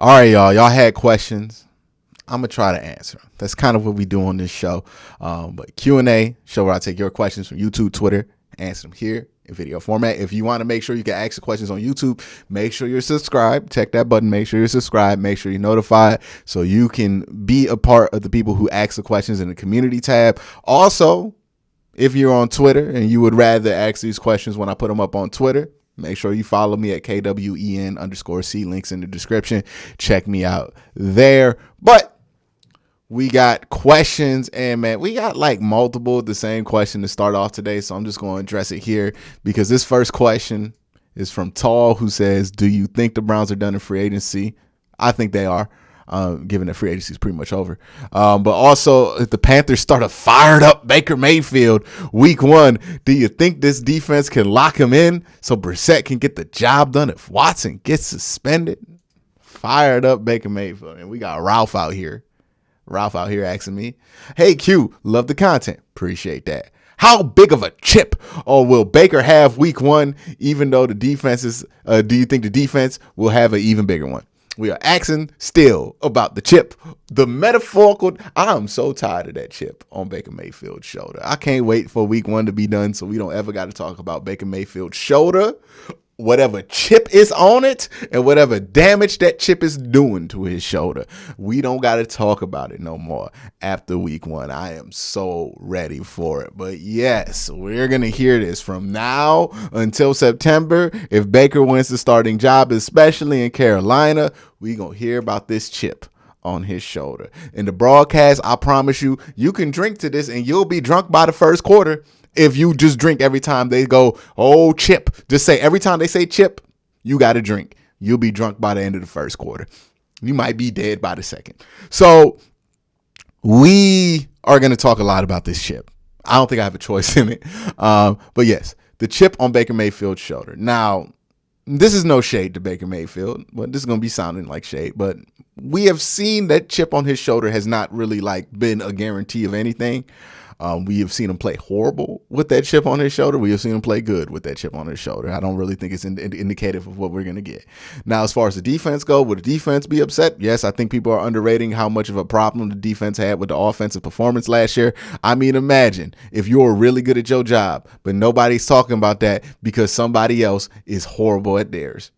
All right, y'all. Y'all had questions. I'm going to try to answer them. That's kind of what we do on this show. But Q&A, show where I take your questions from YouTube, Twitter, answer them here in video format. If you want to make sure you can ask the questions on YouTube, make sure you're subscribed. Check that button. Make sure you're subscribed. Make sure you're notified so you can be a part of the people who ask the questions in the community tab. Also, if you're on Twitter and you would rather ask these questions when I put them up on Twitter, make sure you follow me at KWEN_C. Links in the description. Check me out there. But we got questions, and man, we got like multiple the same question to start off today. So I'm just going to address it here because this first question is from Tall, who says, do you think the Browns are done in free agency? I think they are. Given that free agency is pretty much over. But also, if the Panthers start a fired up Baker Mayfield week 1, do you think this defense can lock him in so Brissett can get the job done if Watson gets suspended? Fired up Baker Mayfield. And we got Ralph out here asking me, hey Q, love the content. Appreciate that. How big of a chip or will Baker have week 1, even though the defense is, do you think the defense will have an even bigger one? We are asking still about the chip, the metaphorical. I'm so tired of that chip on Baker Mayfield's shoulder. I can't wait for week 1 to be done so we don't ever got to talk about Baker Mayfield's shoulder, whatever chip is on it, and whatever damage that chip is doing to his shoulder. We don't got to talk about it no more after week 1. I am so ready for it. But yes, we're going to hear this from now until September. If Baker wins the starting job, especially in Carolina, we going to hear about this chip on his shoulder. In the broadcast, I promise you, you can drink to this and you'll be drunk by the first quarter. If you just drink every time they go, oh, chip, just say every time they say chip, you got to drink. You'll be drunk by the end of the first quarter. You might be dead by the second. So we are going to talk a lot about this chip. I don't think I have a choice in it. But yes, the chip on Baker Mayfield's shoulder. Now, this is no shade to Baker Mayfield, but this is going to be sounding like shade. But we have seen that chip on his shoulder has not really been a guarantee of anything. We have seen him play horrible with that chip on his shoulder. We have seen him play good with that chip on his shoulder. I don't really think it's indicative of what we're going to get. Now, as far as the defense go, would the defense be upset? Yes, I think people are underrating how much of a problem the defense had with the offensive performance last year. I mean, imagine if you're really good at your job, but nobody's talking about that because somebody else is horrible at theirs.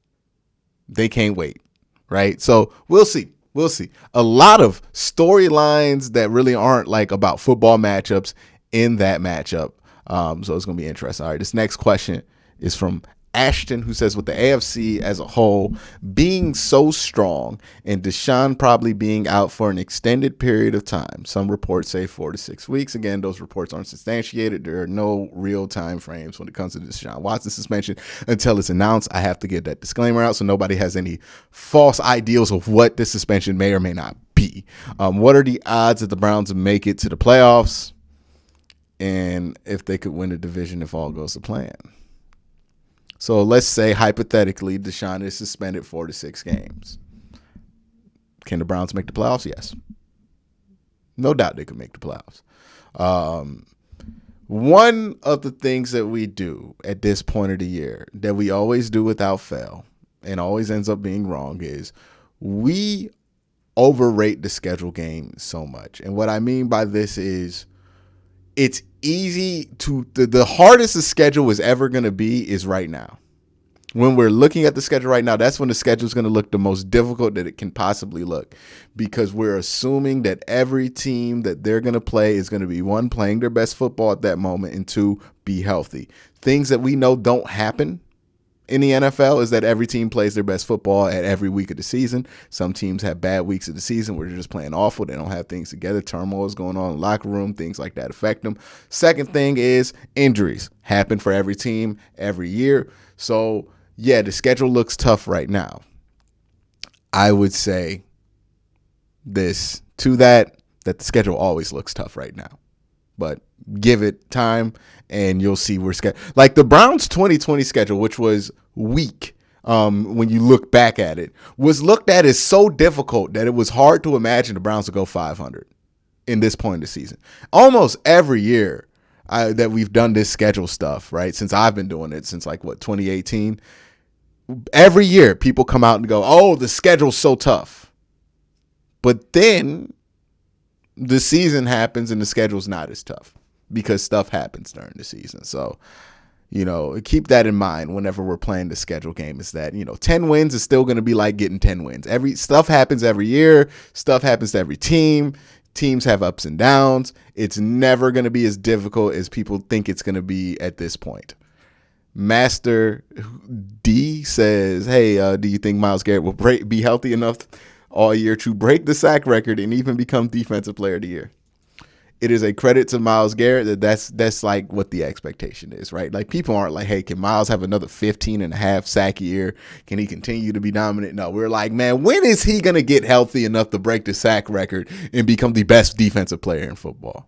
They can't wait, right? So we'll see. We'll see. A lot of storylines that really aren't about football matchups in that matchup. So it's going to be interesting. All right, this next question is from Ashton, who says, with the AFC as a whole being so strong and Deshaun probably being out for an extended period of time, some reports say 4 to 6 weeks. Again, those reports aren't substantiated. There are no real time frames when it comes to the Deshaun Watson suspension until it's announced. I have to get that disclaimer out so nobody has any false ideals of what the suspension may or may not be. What are the odds that the Browns make it to the playoffs and if they could win the division if all goes to plan? So let's say, hypothetically, Deshaun is suspended 4 to 6 games. Can the Browns make the playoffs? Yes. No doubt they could make the playoffs. One of the things that we do at this point of the year that we always do without fail and always ends up being wrong is we overrate the schedule game so much. And what I mean by this is it's easy to the hardest the schedule is ever going to be is right now. When we're looking at the schedule right now, that's when the schedule is going to look the most difficult that it can possibly look, because we're assuming that every team that they're going to play is going to be, 1, playing their best football at that moment, and 2, be healthy. Things that we know don't happen in the NFL is that every team plays their best football at every week of the season. Some teams have bad weeks of the season where they're just playing awful. They don't have things together. Turmoil is going on in the locker room. Things like that affect them. Second thing is injuries happen for every team every year. So, yeah, the schedule looks tough right now. I would say this to that the schedule always looks tough right now. But give it time, and you'll see where the Browns 2020 schedule, which was weak when you look back at it, was looked at as so difficult that it was hard to imagine the Browns would go 500 in this point of the season. Almost every year that we've done this schedule stuff, right, since I've been doing it since 2018, Every year, people come out and go, oh, the schedule's so tough. But then the season happens and the schedule's not as tough because stuff happens during the season. So, keep that in mind whenever we're playing the schedule game, is that, 10 wins is still going to be like getting 10 wins. Stuff happens every year. Stuff happens to every team. Teams have ups and downs. It's never going to be as difficult as people think it's going to be at this point. Master D says, hey, do you think Myles Garrett will be healthy enough all year to break the sack record and even become Defensive Player of the Year? It is a credit to Myles Garrett that's like what the expectation is, right? Like, people aren't like, hey, can Myles have another 15 and a half sack a year? Can he continue to be dominant? No, we're like, man, when is he going to get healthy enough to break the sack record and become the best defensive player in football?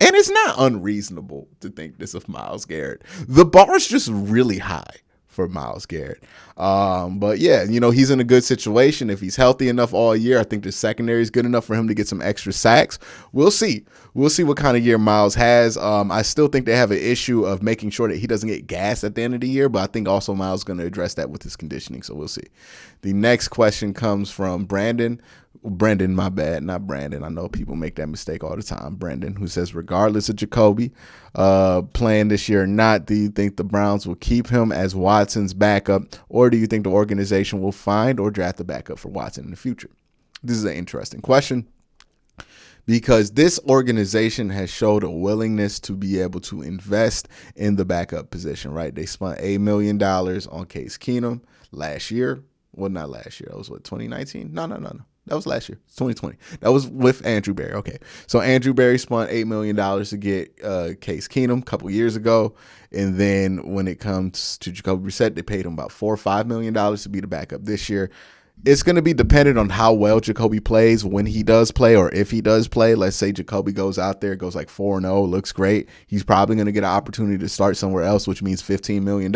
And it's not unreasonable to think this of Myles Garrett. The bar is just really high for Myles Garrett. But yeah, he's in a good situation. If he's healthy enough all year, I think the secondary is good enough for him to get some extra sacks. We'll see. We'll see what kind of year Myles has. I still think they have an issue of making sure that he doesn't get gassed at the end of the year, but I think also Myles is going to address that with his conditioning, so we'll see. The next question comes from Brendan, my bad, not Brandon. I know people make that mistake all the time. Brendan, who says, regardless of Jacoby playing this year or not, do you think the Browns will keep him as Watson's backup, or do you think the organization will find or draft a backup for Watson in the future? This is an interesting question, because this organization has showed a willingness to be able to invest in the backup position, right? They spent $8 million on Case Keenum last year. Well, not last year. That was 2019? No. That was last year. It's 2020. That was with Andrew Berry. Okay. So Andrew Berry spent $8 million to get Case Keenum a couple years ago. And then when it comes to Jacoby Brissett, they paid him about $4 or $5 million to be the backup this year. It's going to be dependent on how well Jacoby plays when he does play, or if he does play. Let's say Jacoby goes out there, goes like 4-0, looks great. He's probably going to get an opportunity to start somewhere else, which means $15 million.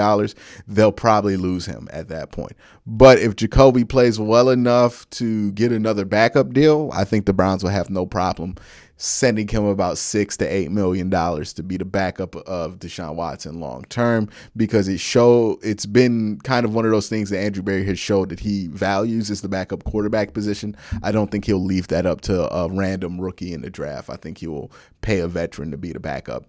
They'll probably lose him at that point. But if Jacoby plays well enough to get another backup deal, I think the Browns will have no problem sending him about $6 to $8 million to be the backup of Deshaun Watson long term, because it's been kind of one of those things that Andrew Berry has showed that he values is the backup quarterback position. I don't think he'll leave that up to a random rookie in the draft. I think he will pay a veteran to be the backup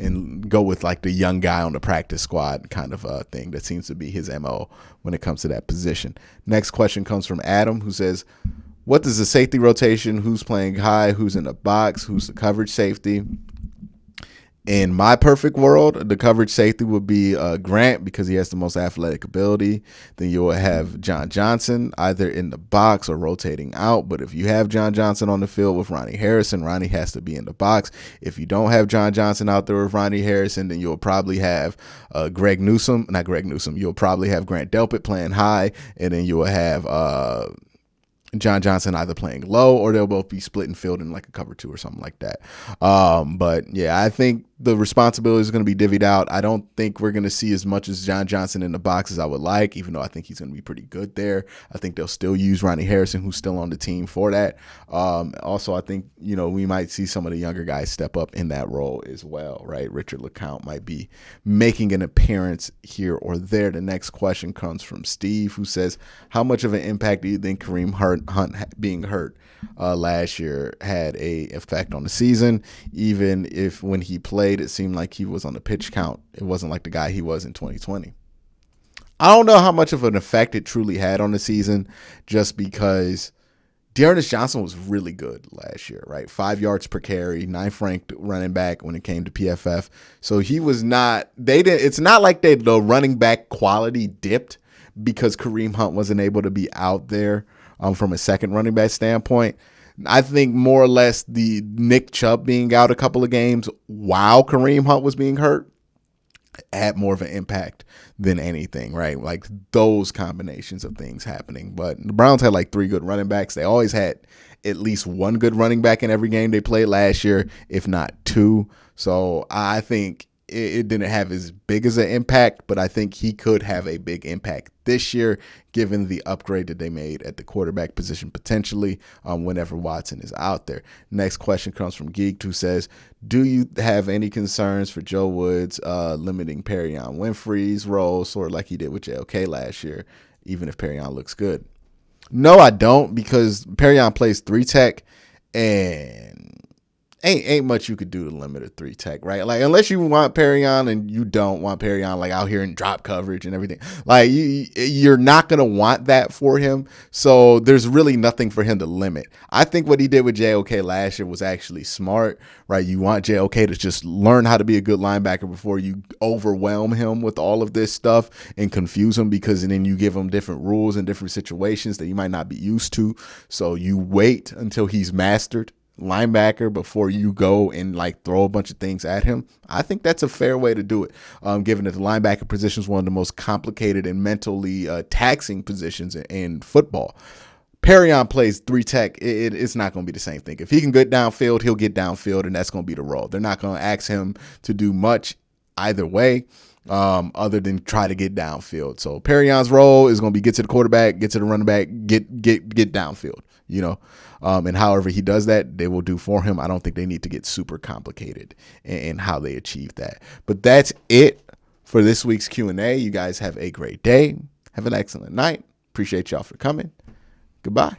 and go with like the young guy on the practice squad kind of thing. That seems to be his MO when it comes to that position. Next question comes from Adam, who says, what is the safety rotation? Who's playing high? Who's in the box? Who's the coverage safety? In my perfect world, the coverage safety would be Grant, because he has the most athletic ability. Then you will have John Johnson either in the box or rotating out. But if you have John Johnson on the field with Ronnie Harrison, Ronnie has to be in the box. If you don't have John Johnson out there with Ronnie Harrison, then you'll probably have You'll probably have Grant Delpit playing high, and then you will have John Johnson either playing low, or they'll both be splitting field in like a cover 2 or something like that. But yeah, I think the responsibility is going to be divvied out. I don't think we're going to see as much as John Johnson in the box as I would like, even though I think he's going to be pretty good there. I think they'll still use Ronnie Harrison, who's still on the team, for that. Also, I think, we might see some of the younger guys step up in that role as well, right? Richard LeCounte might be making an appearance here or there. The next question comes from Steve, who says, how much of an impact do you think Kareem Hunt being hurt last year had a effect on the season? Even if when he played, it seemed like he was on the pitch count, it wasn't like the guy he was in 2020. I don't know how much of an effect it truly had on the season, just because Dearness Johnson was really good last year, right? 5 yards per carry, 9th ranked running back when it came to PFF. So he was not, it's not like the running back quality dipped because Kareem Hunt wasn't able to be out there from a second running back standpoint. I think more or less the Nick Chubb being out a couple of games while Kareem Hunt was being hurt had more of an impact than anything, right? Like those combinations of things happening. But the Browns had like 3 good running backs. They always had at least 1 good running back in every game they played last year, if not 2. So I think it didn't have as big as an impact, but I think he could have a big impact this year, given the upgrade that they made at the quarterback position potentially whenever Watson is out there. Next question comes from Geek, who says, do you have any concerns for Joe Woods limiting Perrion Winfrey's role, sort of like he did with JOK last year, even if Perrion looks good? No, I don't, because Perrion plays 3-tech, and ain't much you could do to limit a 3-tech, right? Like, unless you want Perrion and you don't want Perrion like out here in drop coverage and everything, like you're not gonna want that for him. So there's really nothing for him to limit. I think what he did with JOK last year was actually smart, right? You want JOK to just learn how to be a good linebacker before you overwhelm him with all of this stuff and confuse him, because then you give him different rules and different situations that you might not be used to. So you wait until he's mastered linebacker before you go and like throw a bunch of things at him. I think that's a fair way to do it, given that the linebacker position is one of the most complicated and mentally taxing positions in football. Perrion plays 3-tech. It's not going to be the same thing. If he can get downfield, he'll get downfield, and that's going to be the role. They're not going to ask him to do much either way, other than try to get downfield. So Perrion's role is going to be get to the quarterback, get to the running back, get downfield, and however he does that, they will do for him. I don't think they need to get super complicated in how they achieve that. But that's it for this week's Q&A. You guys have a great day. Have an excellent night. Appreciate y'all for coming. Goodbye.